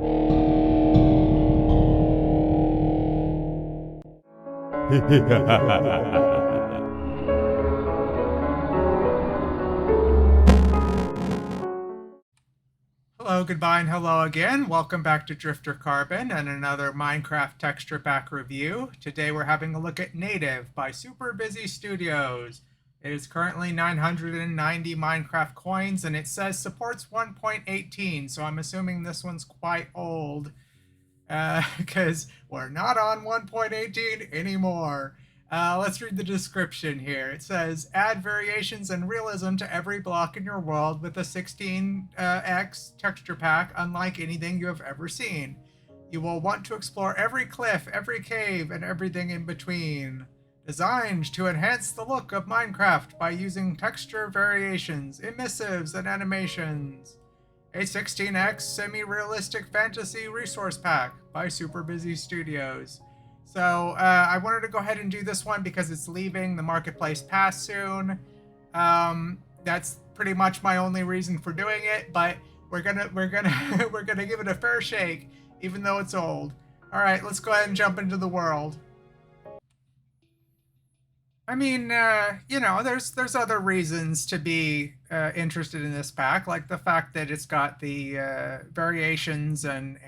Hello, goodbye, and hello again. Welcome back to Drifter Carbon and another Minecraft texture pack review. Today we're having a look at Native by Superbusy Studios. It is currently 990 Minecraft coins and it says supports 1.18, so I'm assuming this one's quite old because we're not on 1.18 anymore. Let's read the description here. It says, add variations and realism to every block in your world with a 16x texture pack unlike anything you have ever seen. You will want to explore every cliff, every cave, and everything in between. Designed to enhance the look of Minecraft by using texture variations, emissives, and animations. A 16x semi-realistic fantasy resource pack by Superbusy Studios. So I wanted to go ahead and do this one because it's leaving the marketplace pass soon. That's pretty much my only reason for doing it, but we're gonna give it a fair shake, even though it's old. All right, let's go ahead and jump into the world. I mean, there's other reasons to be interested in this pack, like the fact that it's got the variations and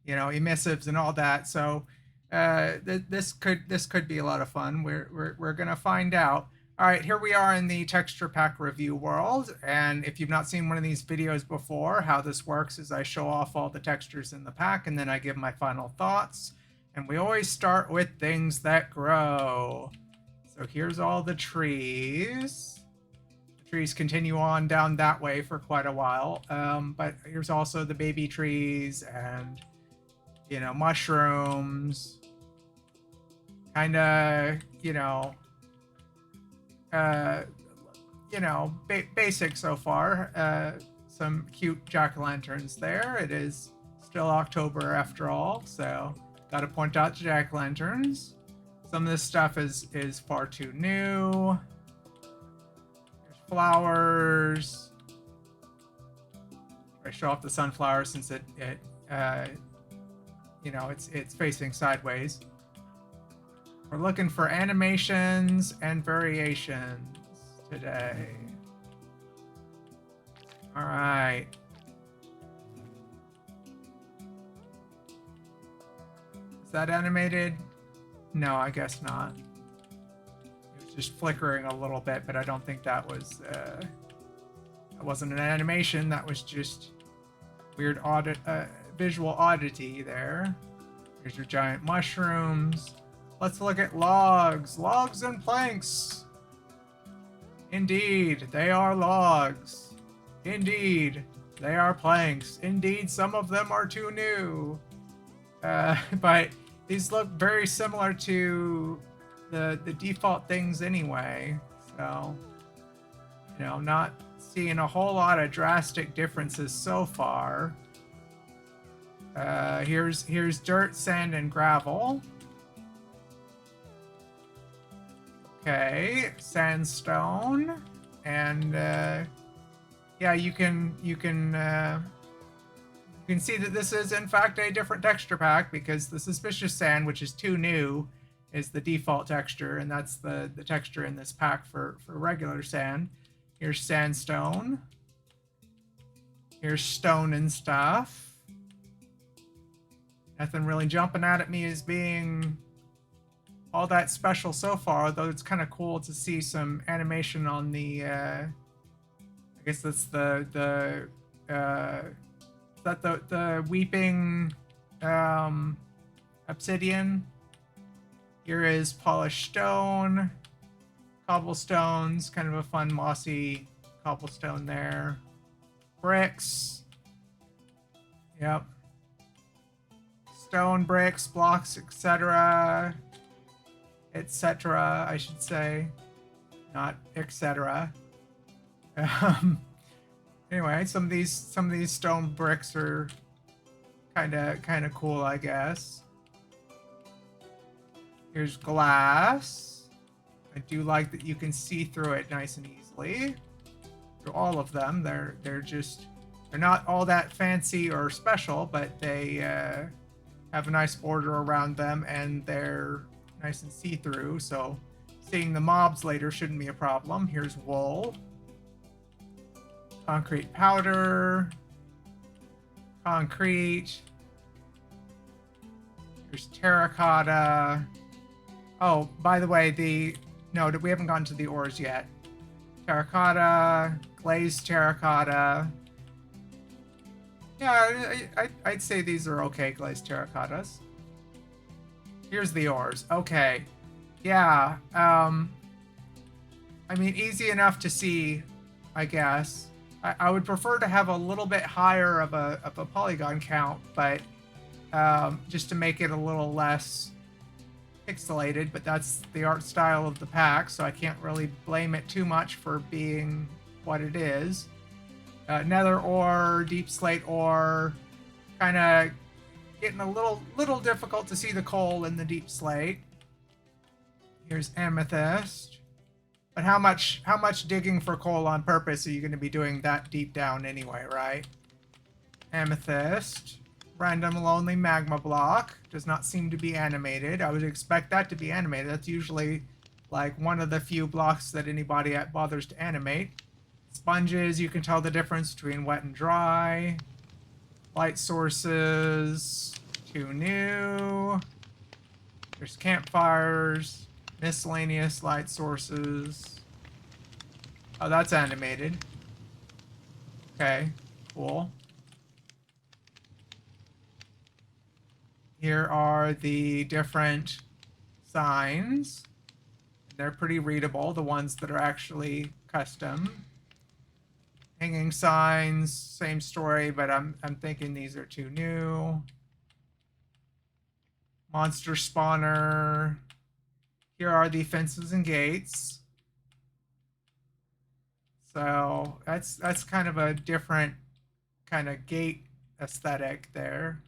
emissives and all that. So this could be a lot of fun. We're gonna find out. All right, here we are in the texture pack review world, and if you've not seen one of these videos before, how this works is I show off all the textures in the pack, and then I give my final thoughts. And we always start with things that grow. So here's all the trees. The trees continue on down that way for quite a while. But here's also the baby trees and, mushrooms. Kind of, basic so far. Some cute jack-o'-lanterns there. It is still October after all, so got to point out the jack-o'-lanterns. Some of this stuff is far too new. There's flowers. I show off the sunflower since it's facing sideways. We're looking for animations and variations today. All right. Is that animated? No, I guess not. It was just flickering a little bit, but I don't think that wasn't an animation. That was just weird visual oddity there. Here's your giant mushrooms. Let's look at logs. Logs and planks. Indeed, they are logs. Indeed, they are planks. Indeed, some of them are too new. But these look very similar to the default things anyway. So, not seeing a whole lot of drastic differences so far. Here's dirt, sand, and gravel. Okay, sandstone, and yeah, you can see that this is in fact a different texture pack because the suspicious sand, which is too new, is the default texture, and that's the texture in this pack for regular sand. Here's sandstone. Here's stone and stuff. Nothing really jumping out at me as being all that special so far, though it's kind of cool to see some animation on the I guess that's the weeping obsidian. Here is polished stone, cobblestones, kind of a fun mossy cobblestone there. Bricks. Yep. Stone, bricks, blocks, etc. Etc. I should say, not etc. Anyway, some of these stone bricks are kind of cool, I guess. Here's glass. I do like that you can see through it nice and easily. Through all of them, they're They're not all that fancy or special, but they have a nice border around them, and they're nice and see-through, so seeing the mobs later shouldn't be a problem. Here's wool. Concrete powder. Concrete. There's terracotta. Oh, by the way, no, we haven't gotten to the ores yet. Terracotta, glazed terracotta. Yeah, I'd say these are okay glazed terracottas. Here's the ores. Okay. Yeah. I mean, easy enough to see, I guess. I would prefer to have a little bit higher of a polygon count, but just to make it a little less pixelated, but that's the art style of the pack, so I can't really blame it too much for being what it is. Nether ore, deep slate ore, kind of getting a little difficult to see the coal in the deep slate. Here's amethyst. But how much digging for coal on purpose are you going to be doing that deep down anyway, right? Amethyst. Random lonely magma block. Does not seem to be animated. I would expect that to be animated. That's usually like one of the few blocks that anybody bothers to animate. Sponges, you can tell the difference between wet and dry. Light sources. 2 new. There's campfires. Miscellaneous light sources. Oh, that's animated. Okay, cool. Here are the different signs. They're pretty readable, the ones that are actually custom. Hanging signs, same story, but I'm thinking these are too new. Monster spawner. Here are the fences and gates. So that's kind of a different kind of gate aesthetic there.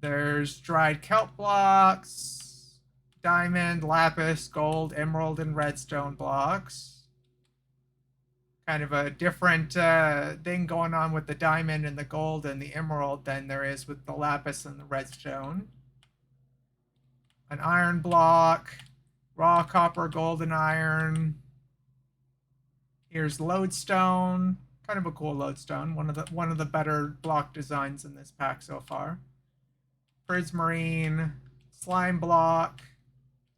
There's dried kelp blocks, diamond, lapis, gold, emerald, and redstone blocks. Kind of a different thing going on with the diamond and the gold and the emerald than there is with the lapis and the redstone. An iron block, raw copper, gold, and iron. Here's lodestone, kind of a cool lodestone. One of the better block designs in this pack so far. Prismarine, slime block,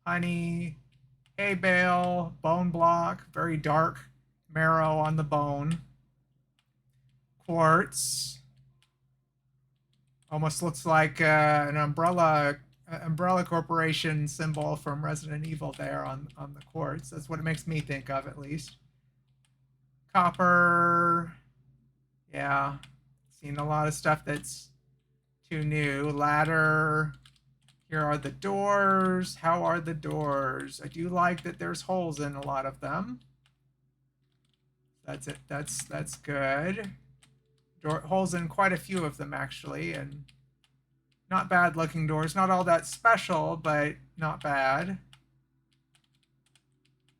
honey, hay bale, bone block, very dark marrow on the bone. Quartz, almost looks like an Umbrella Corporation symbol from Resident Evil there on the quartz. That's what it makes me think of, at least. Copper, yeah, seen a lot of stuff that's too new. Ladder. Here are the doors. How are the doors? I do like that there's holes in a lot of them. That's it. That's good. Holes in quite a few of them, actually, and not bad looking doors. Not all that special, but not bad.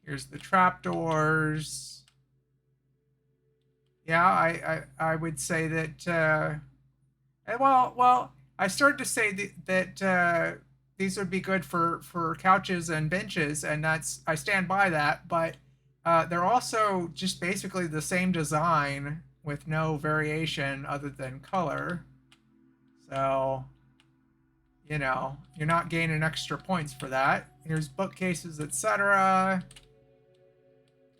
Here's the trapdoors. Yeah, I would say that. Well, I started to say that these would be good for couches and benches, and I stand by that. But they're also just basically the same design with no variation other than color. So, you know, you're not gaining extra points for that. Here's bookcases, etc.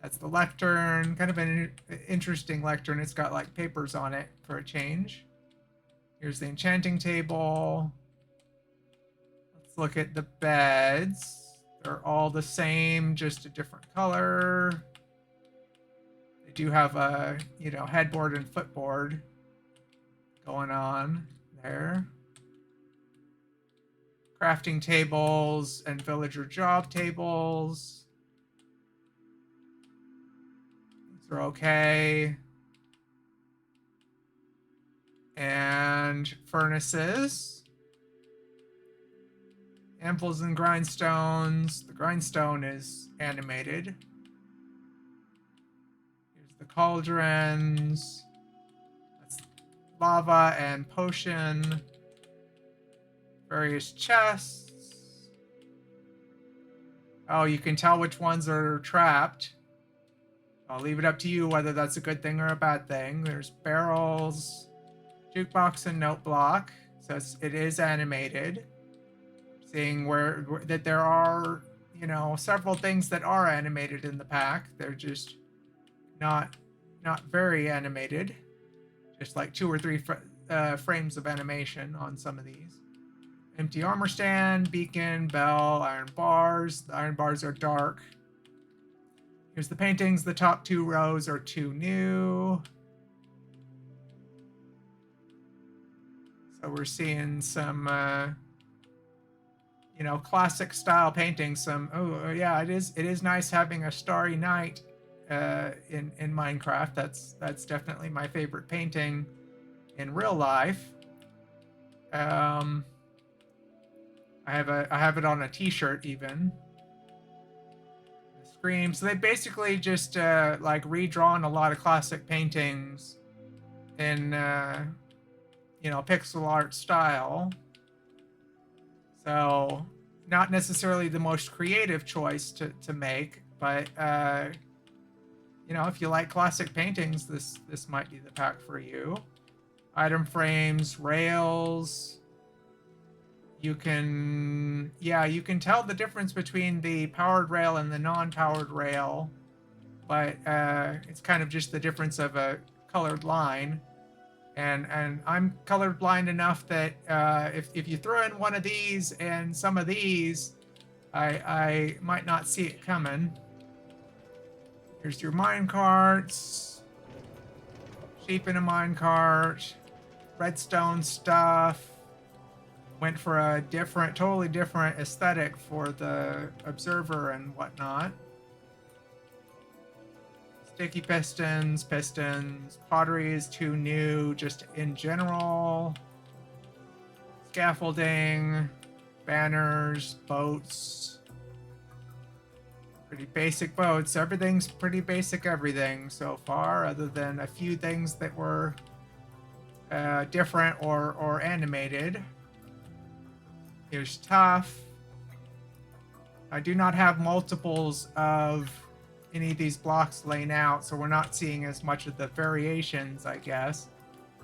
That's the lectern, kind of an interesting lectern. It's got like papers on it for a change. Here's the enchanting table. Let's look at the beds. They're all the same, just a different color. They do have a, you know, headboard and footboard going on there. Crafting tables and villager job tables. These are okay. And furnaces. Anvils and grindstones. The grindstone is animated. Here's the cauldrons. That's lava and potion. Various chests. Oh, you can tell which ones are trapped. I'll leave it up to you whether that's a good thing or a bad thing. There's barrels, jukebox, and note block. So it is animated. Seeing where that there are, you know, several things that are animated in the pack. They're just not very animated. Just like 2 or 3 frames of animation on some of these. Empty armor stand, beacon, bell, iron bars. The iron bars are dark. Here's the paintings. The top 2 rows are 2 new. So we're seeing some, you know, classic style paintings. Some, oh yeah, it is nice having a starry night in Minecraft. That's definitely my favorite painting in real life. I have it on a T-shirt even. Scream. So they basically just like redrawn a lot of classic paintings in you know, pixel art style. So not necessarily the most creative choice to make, but you know, if you like classic paintings, this might be the pack for you. Item frames, rails. You can tell the difference between the powered rail and the non-powered rail, but it's kind of just the difference of a colored line. And I'm colorblind enough that if you throw in one of these and some of these, I might not see it coming. Here's your mine carts. Sheep in a mine cart. Redstone stuff. Went for a totally different aesthetic for the observer and whatnot. Sticky pistons. Pottery is too new, just in general. Scaffolding. Banners. Boats. Pretty basic boats. Everything's pretty basic everything so far, other than a few things that were different or animated. Here's tough. I do not have multiples of any of these blocks laying out, so we're not seeing as much of the variations, I guess.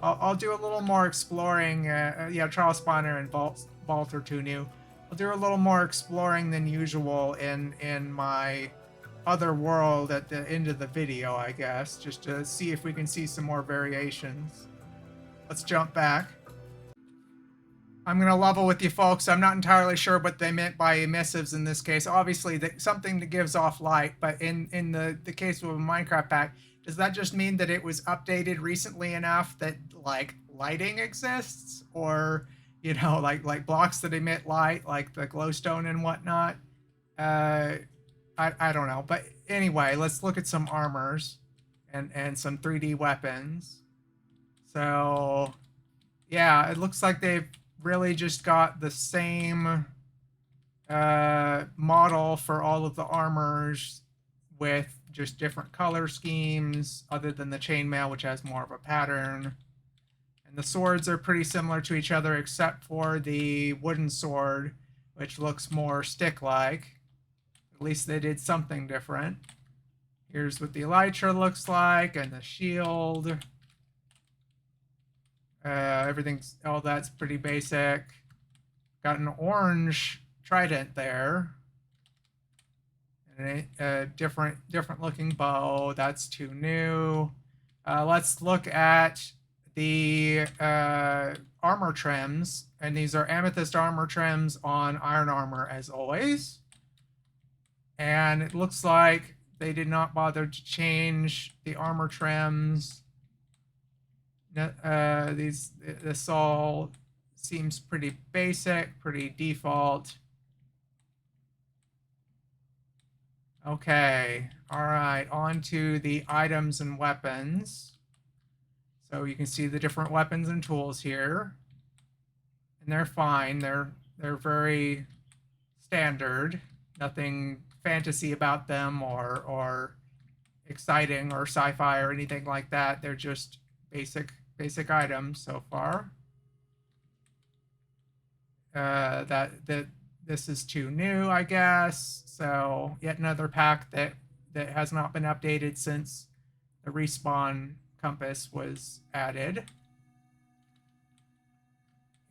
I'll do a little more exploring. Yeah, trial spawner and vault are too new. I'll do a little more exploring than usual in my other world at the end of the video, I guess, just to see if we can see some more variations. Let's jump back. I'm going to level with you folks. I'm not entirely sure what they meant by emissives in this case. Obviously, something that gives off light, but in the case of a Minecraft pack, does that just mean that it was updated recently enough that, like, lighting exists? Or, you know, like blocks that emit light, like the glowstone and whatnot? I don't know. But anyway, let's look at some armors and some 3D weapons. So, yeah, it looks like they've really just got the same model for all of the armors with just different color schemes, other than the chainmail, which has more of a pattern. And the swords are pretty similar to each other, except for the wooden sword, which looks more stick-like. At least they did something different. Here's what the elytra looks like, and the shield. All that's pretty basic. Got an orange trident there. And a different looking bow. That's too new. Let's look at the armor trims. And these are amethyst armor trims on iron armor, as always. And it looks like they did not bother to change the armor trims. This all seems pretty basic, pretty default. Okay, all right, on to the items and weapons. So you can see the different weapons and tools here, and they're fine. They're very standard. Nothing fantasy about them or exciting or sci-fi or anything like that. They're just basic items so far. That this is too new, I guess. So yet another pack that has not been updated since the respawn compass was added.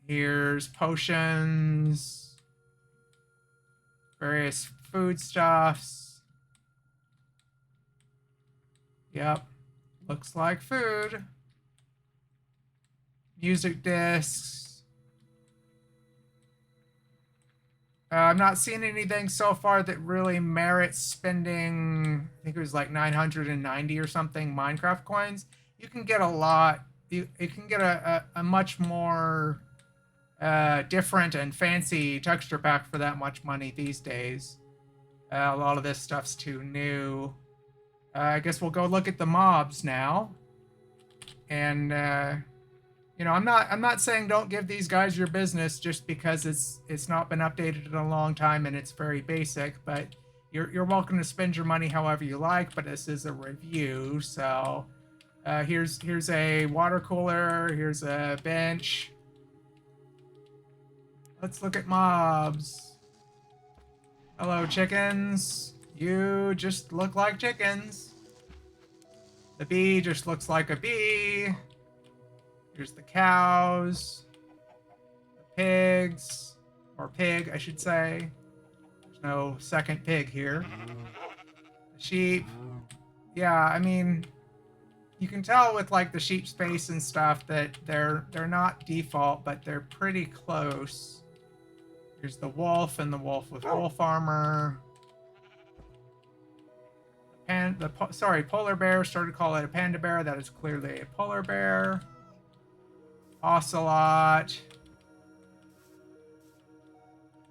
Here's potions, various foodstuffs. Yep, looks like food. Music discs. I'm not seeing anything so far that really merits spending, I think it was like 990 or something Minecraft coins. You can get a lot. You can get a much more different and fancy texture pack for that much money these days. A lot of this stuff's too new. I guess we'll go look at the mobs now. And you know, I'm not saying don't give these guys your business just because it's not been updated in a long time and it's very basic, but you're welcome to spend your money however you like, but this is a review. So here's a water cooler, here's a bench. Let's look at mobs. Hello, chickens. You just look like chickens. The bee just looks like a bee. Here's the cows. The pigs. Or pig, I should say. There's no second pig here. The sheep. Yeah, I mean, you can tell with like the sheep space and stuff that they're not default, but they're pretty close. Here's the wolf and the wolf with wolf armor. Polar bear. Started to call it a panda bear. That is clearly a polar bear. Ocelot.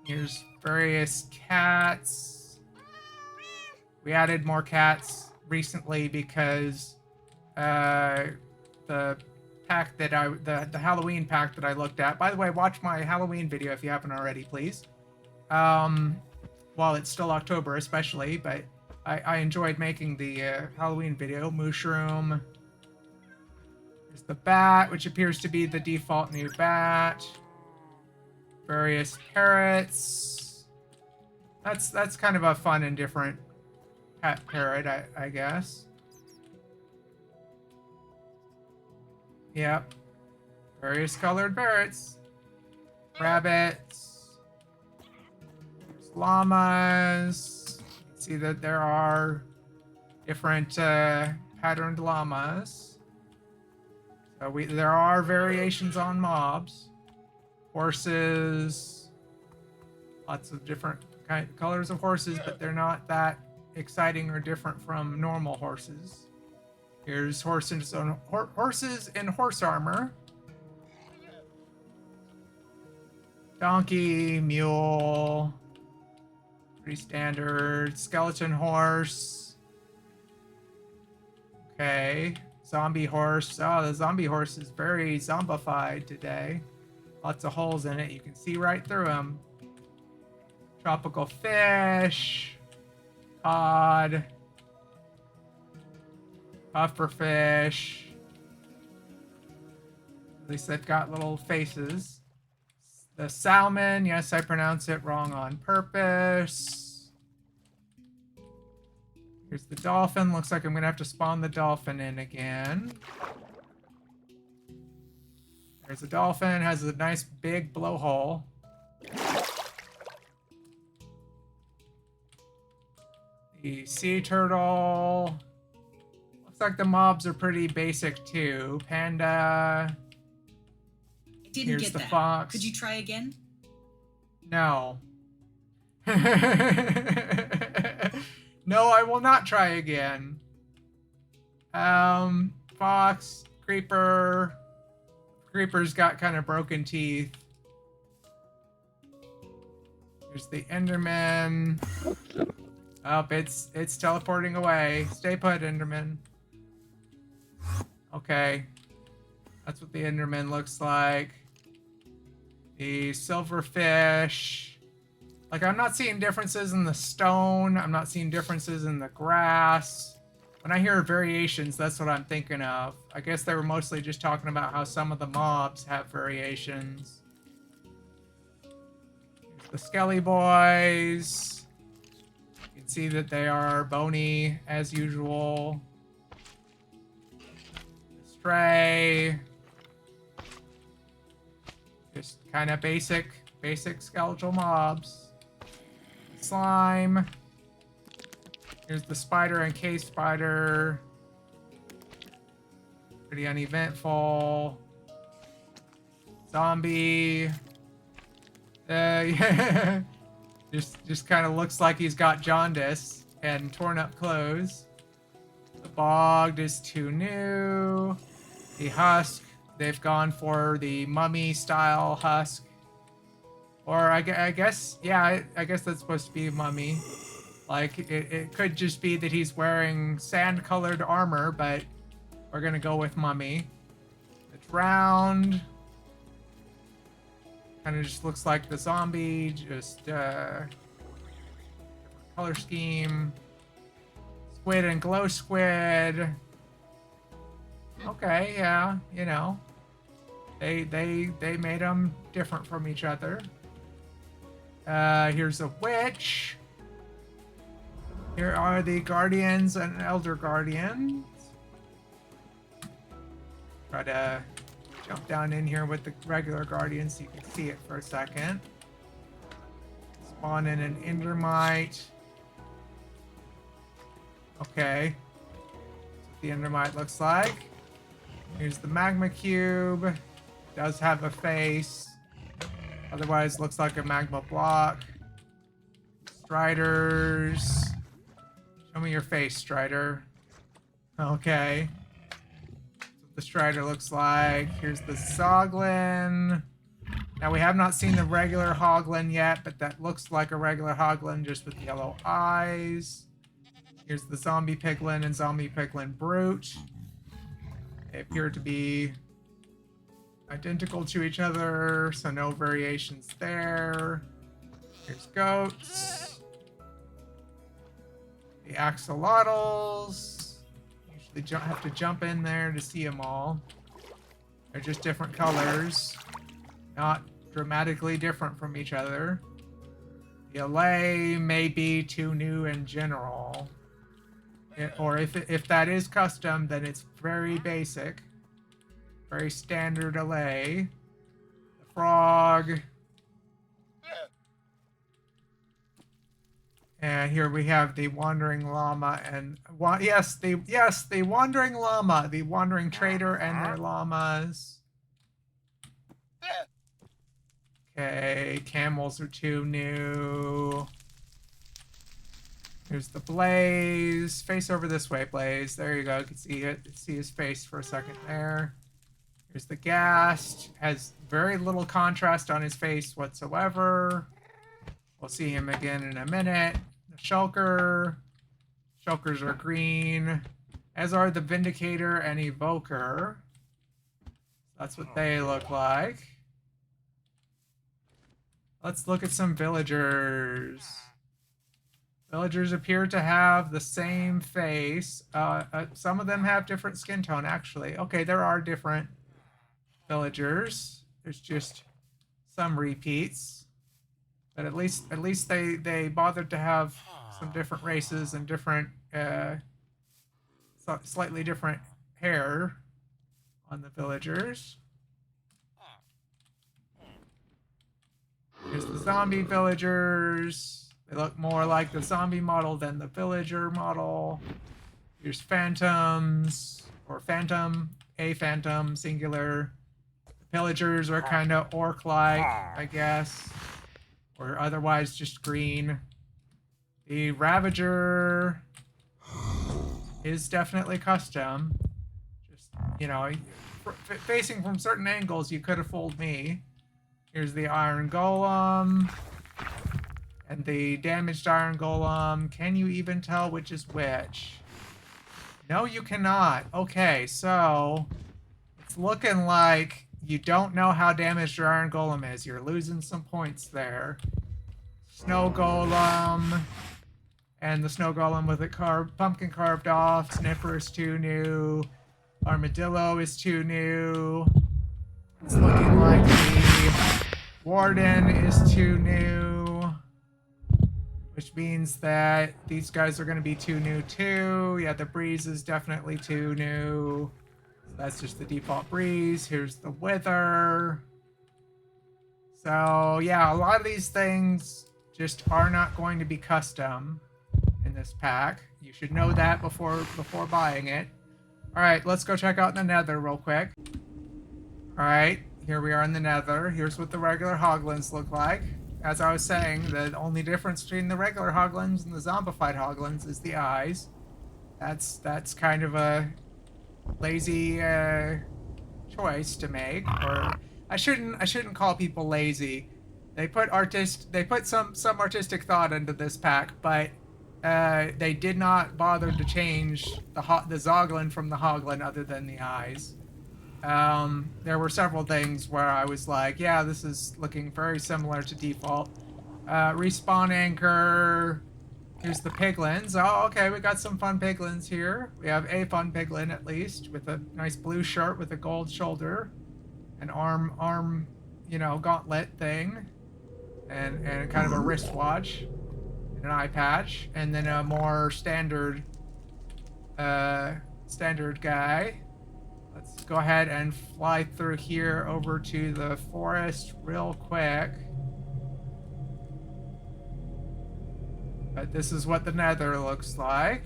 Here's various cats. We added more cats recently because the pack that the Halloween pack that I looked at. By the way, watch my Halloween video if you haven't already, please. While it's still October, especially, but I enjoyed making the Halloween video. Mushroom. There's the bat, which appears to be the default new bat. Various parrots. That's kind of a fun and different pet parrot, I guess. Yep. Various colored parrots. Rabbits. There's llamas. See that there are different patterned llamas. So there are variations on mobs. Horses. Lots of different colors of horses, but they're not that exciting or different from normal horses. Here's horses in horse armor. Donkey, mule. Pretty standard. Skeleton horse. Okay. Zombie horse. Oh, the zombie horse is very zombified today. Lots of holes in it. You can see right through them. Tropical fish. Cod. Pufferfish. At least they've got little faces. The salmon. Yes, I pronounce it wrong on purpose. Here's the dolphin. Looks like I'm going to have to spawn the dolphin in again. There's a dolphin. Has a nice big blowhole. The sea turtle. Looks like the mobs are pretty basic too. Panda. I didn't Here's get the that. fox. Could you try again? No. No, I will not try again. Fox, creeper. Creeper's got kind of broken teeth. Here's the Enderman. Oh, it's teleporting away. Stay put, Enderman. Okay. That's what the Enderman looks like. The silverfish. Like, I'm not seeing differences in the stone. I'm not seeing differences in the grass. When I hear variations, that's what I'm thinking of. I guess they were mostly just talking about how some of the mobs have variations. Here's the Skelly Boys. You can see that they are bony as usual. Stray. Just kind of basic skeletal mobs. Slime. Here's the spider and cave spider. Pretty uneventful. Zombie. Yeah. just kind of looks like he's got jaundice and torn up clothes. The bogged is too new. The husk, they've gone for the mummy style husk. Or I guess, yeah, I guess that's supposed to be mummy. Like, it could just be that he's wearing sand-colored armor, but we're gonna go with mummy. It's round. Kind of just looks like the zombie, just different color scheme. Squid and glow squid. Okay, yeah, you know. They made them different from each other. Here's a witch. Here are the guardians and elder guardians. Try to jump down in here with the regular guardians so you can see it for a second. Spawn in an endermite. Okay. That's what the endermite looks like. Here's the magma cube. It does have a face. Otherwise looks like a magma block. Striders. Show me your face, Strider. Okay. That's what the Strider looks like. Here's the Zoglin. Now, we have not seen the regular Hoglin yet, but that looks like a regular Hoglin just with yellow eyes. Here's the Zombie Piglin and Zombie Piglin Brute. They appear to be identical to each other, so no variations there. Here's goats. The axolotls. Usually have to jump in there to see them all. They're just different colors. Not dramatically different from each other. The allay may be too new in general. Or if that is custom, then it's very basic. Very standard allay. The frog. And here we have the wandering llama and the wandering llama, the wandering trader and their llamas. Okay, camels are too new. Here's the Blaze. Face over this way, Blaze. There you go. You can see it. See his face for a second there. Here's the Ghast. Has very little contrast on his face whatsoever. We'll see him again in a minute. The Shulker. Shulkers are green, as are the Vindicator and Evoker. That's what they look like. Let's look at some villagers. Villagers appear to have the same face. Some of them have different skin tone, actually. Okay, there are different villagers. There's just some repeats. But at least they bothered to have some different races and different, slightly different hair on the villagers. Here's the zombie villagers. They look more like the zombie model than the villager model. Here's phantoms, or phantom, a phantom, singular. The villagers are kind of orc-like, I guess. Or otherwise just green. The Ravager is definitely custom. Just, you know, facing from certain angles, you could have fooled me. Here's the Iron Golem. And the damaged Iron Golem. Can you even tell which is which? No, you cannot. Okay, so it's looking like you don't know how damaged your Iron Golem is. You're losing some points there. Snow Golem. And the snow golem with a pumpkin carved off. Sniffer is too new. Armadillo is too new. It's looking like the warden is too new, which means that these guys are going to be too new too. Yeah, the breeze is definitely too new. So that's just the default breeze. Here's the wither. So yeah, a lot of these things just are not going to be custom in this pack. You should know that before buying it. All right, let's go check out the Nether real quick. All right, here we are in the Nether. Here's what the regular hoglins look like. As I was saying, the only difference between the regular hoglins and the zombified hoglins is the eyes. That's kind of a lazy choice to make, or I shouldn't call people lazy. They put some artistic thought into this pack, but they did not bother to change the zoglin from the hoglin other than the eyes. There were several things where I was like, yeah, this is looking very similar to default. Respawn anchor. Here's the piglins. Oh, okay, we got some fun piglins here. We have a fun piglin, at least, with a nice blue shirt with a gold shoulder. An arm, gauntlet thing. And kind of a wristwatch. And an eye patch. And then a more standard guy. Let's go ahead and fly through here over to the forest real quick. But this is what the Nether looks like.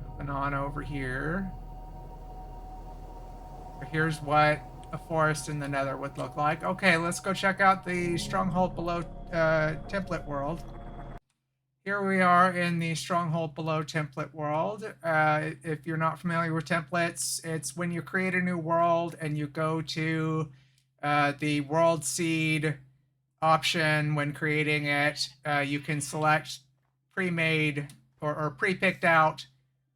Jumping on over here. Here's what a forest in the Nether would look like. Okay, let's go check out the Stronghold Below template world. Here we are in the Stronghold Below template world. If you're not familiar with templates, it's when you create a new world and you go to the world seed option when creating it. You can select pre-made or pre-picked out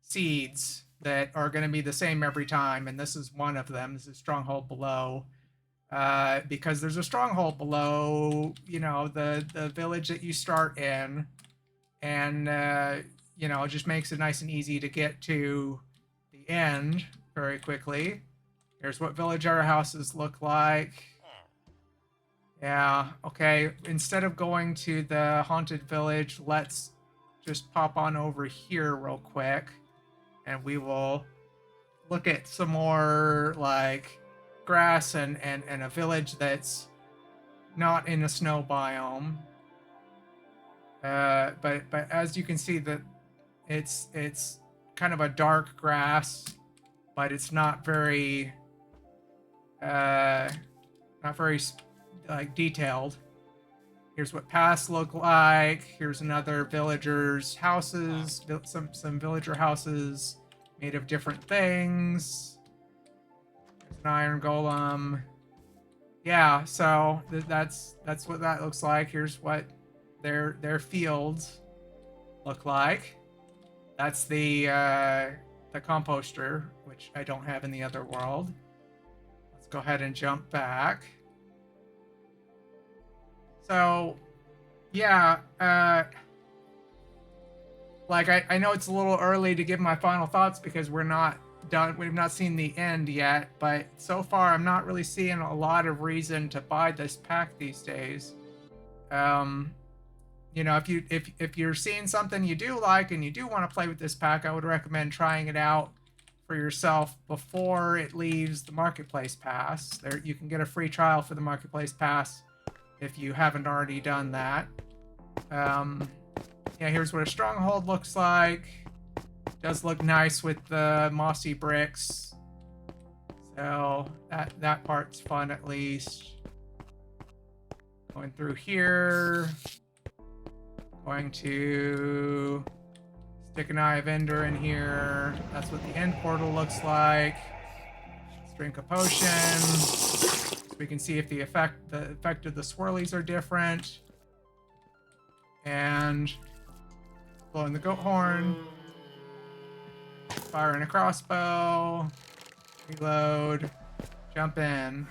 seeds that are going to be the same every time, and this is one of them. This is Stronghold Below. Because there's a stronghold below, the village that you start in. And, it just makes it nice and easy to get to the end very quickly. Here's what villager houses look like. Yeah, okay. Instead of going to the haunted village, let's just pop on over here real quick. And we will look at some more, like, grass and a village that's not in a snow biome. But as you can see, that it's kind of a dark grass, but it's not very like detailed. Here's what paths look like. Here's another villager's houses, some villager houses made of different things. There's an iron golem. Yeah, so that's what that looks like. Here's what their fields look like. That's the composter, which I don't have in the other world. Let's go ahead and jump back. So, yeah, like I know it's a little early to give my final thoughts because we're not done. We've not seen the end yet, but so far I'm not really seeing a lot of reason to buy this pack these days. If you're seeing something you do like and you do want to play with this pack, I would recommend trying it out for yourself before it leaves the Marketplace Pass. There, you can get a free trial for the Marketplace Pass if you haven't already done that. Yeah, here's what a stronghold looks like. Does look nice with the mossy bricks. So that part's fun at least. Going through here. Going to stick an Eye of Ender in here. That's what the end portal looks like. Let's drink a potion. So we can see if the effect of the swirlies are different. And blowing the goat horn. Firing a crossbow. Reload. Jump in.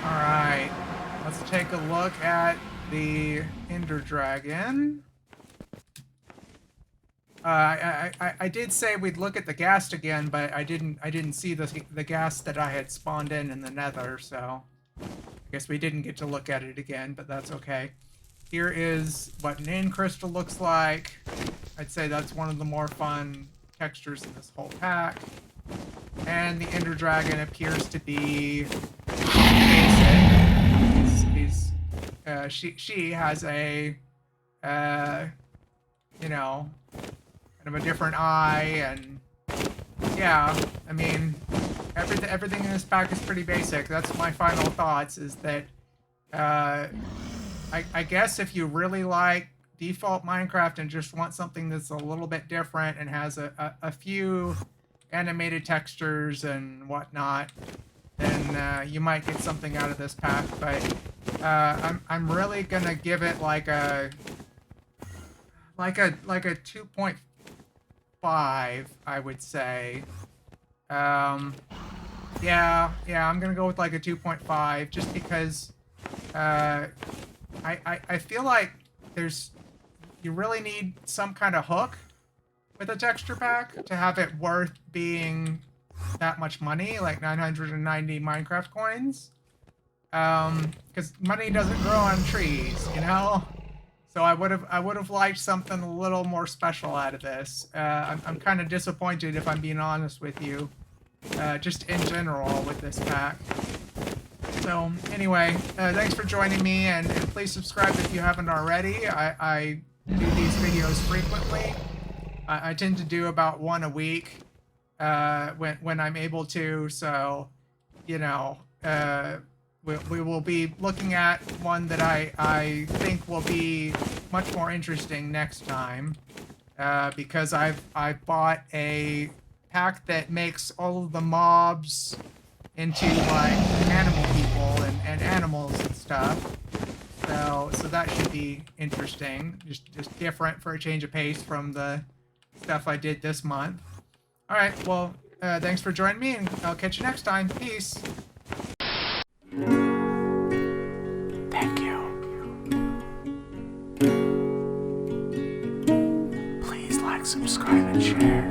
Alright. let's take a look at the Ender Dragon. I did say we'd look at the ghast again, but I didn't see the ghast that I had spawned in the Nether, so I guess we didn't get to look at it again, but that's okay. Here is what an end crystal looks like. I'd say that's one of the more fun textures in this whole pack. And the Ender Dragon appears to be basic. She has a, you know, kind of a different eye, and yeah, I mean, everything in this pack is pretty basic. That's my final thoughts. Is that, I guess if you really like default Minecraft and just want something that's a little bit different and has a few animated textures and whatnot, then you might get something out of this pack. But I'm really gonna give it like a 2.5, I would say. Yeah, I'm gonna go with like a 2.5 just because I feel like you really need some kind of hook with a texture pack to have it worth being that much money, like 990 Minecraft coins. Because money doesn't grow on trees, you know? So I would have liked something a little more special out of this. I'm kind of disappointed, if I'm being honest with you, just in general with this pack. So anyway, thanks for joining me, and please subscribe if you haven't already. I do these videos frequently. I tend to do about one a week when I'm able to. So, you know, we will be looking at one that I think will be much more interesting next time, because I've bought a pack that makes all of the mobs into like animal people and animals and stuff. So that should be interesting. Just different for a change of pace from the stuff I did this month. All right, well, thanks for joining me, and I'll catch you next time. Peace. Thank you. Please like, subscribe, and share.